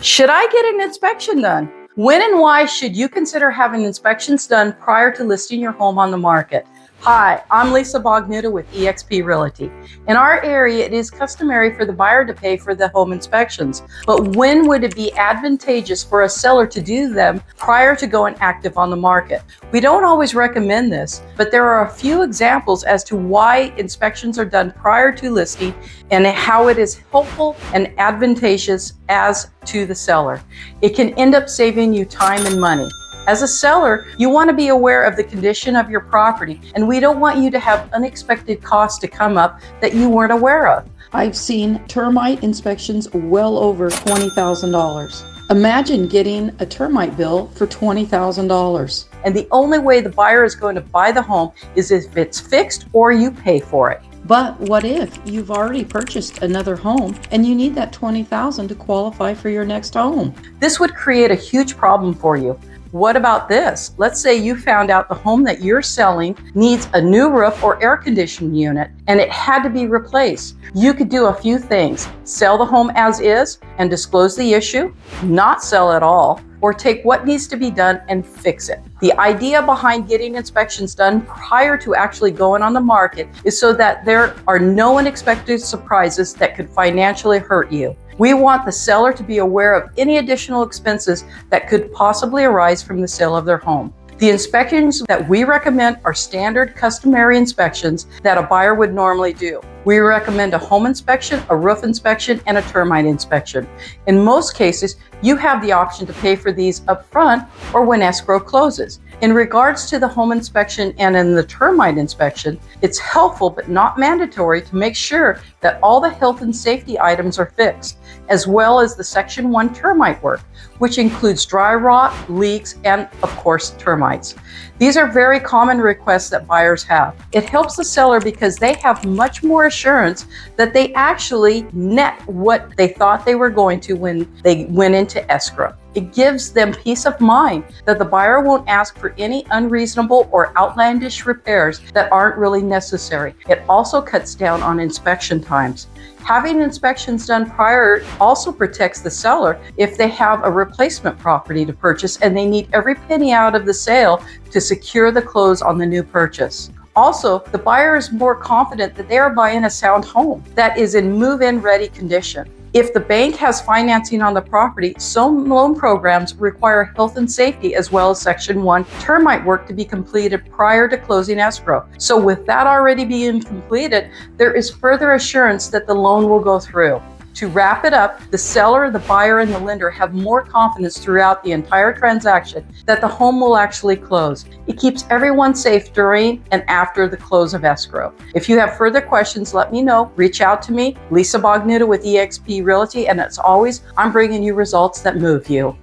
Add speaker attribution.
Speaker 1: Should I get an inspection done? When and why should you consider having inspections done prior to listing your home on the market? Hi, I'm Lisa Bognuda with eXp Realty. In our area, it is customary for the buyer to pay for the home inspections, but when would it be advantageous for a seller to do them prior to going active on the market? We don't always recommend this, but there are a few examples as to why inspections are done prior to listing and how it is helpful and advantageous as to the seller. It can end up saving you time and money. As a seller, you want to be aware of the condition of your property, and we don't want you to have unexpected costs to come up that you weren't aware of. I've seen termite inspections well over $20,000. Imagine getting a termite bill for $20,000. And the only way the buyer is going to buy the home is if it's fixed or you pay for it. But what if you've already purchased another home and you need that $20,000 to qualify for your next home? This would create a huge problem for you. What about this? Let's say you found out the home that you're selling needs a new roof or air conditioning unit and it had to be replaced. You could do a few things. Sell the home as is and disclose the issue, not sell at all, or take what needs to be done and fix it. The idea behind getting inspections done prior to actually going on the market is so that there are no unexpected surprises that could financially hurt you. We want the seller to be aware of any additional expenses that could possibly arise from the sale of their home. The inspections that we recommend are standard customary inspections that a buyer would normally do. We recommend a home inspection, a roof inspection, and a termite inspection. In most cases, you have the option to pay for these upfront or when escrow closes. In regards to the home inspection and in the termite inspection, it's helpful but not mandatory to make sure that all the health and safety items are fixed, as well as the Section 1 termite work, which includes dry rot, leaks, and of course, termites. These are very common requests that buyers have. It helps the seller because they have much more assurance that they actually net what they thought they were going to when they went into escrow. It gives them peace of mind that the buyer won't ask for any unreasonable or outlandish repairs that aren't really necessary. It also cuts down on inspection times. Having inspections done prior also protects the seller if they have a replacement property to purchase and they need every penny out of the sale to secure the close on the new purchase. Also, the buyer is more confident that they are buying a sound home that is in move-in ready condition. If the bank has financing on the property, some loan programs require health and safety as well as Section 1 termite work to be completed prior to closing escrow. So with that already being completed, there is further assurance that the loan will go through. To wrap it up, the seller, the buyer, and the lender have more confidence throughout the entire transaction that the home will actually close. It keeps everyone safe during and after the close of escrow. If you have further questions, let me know. Reach out to me, Lisa Bognuda with eXp Realty, and as always, I'm bringing you results that move you.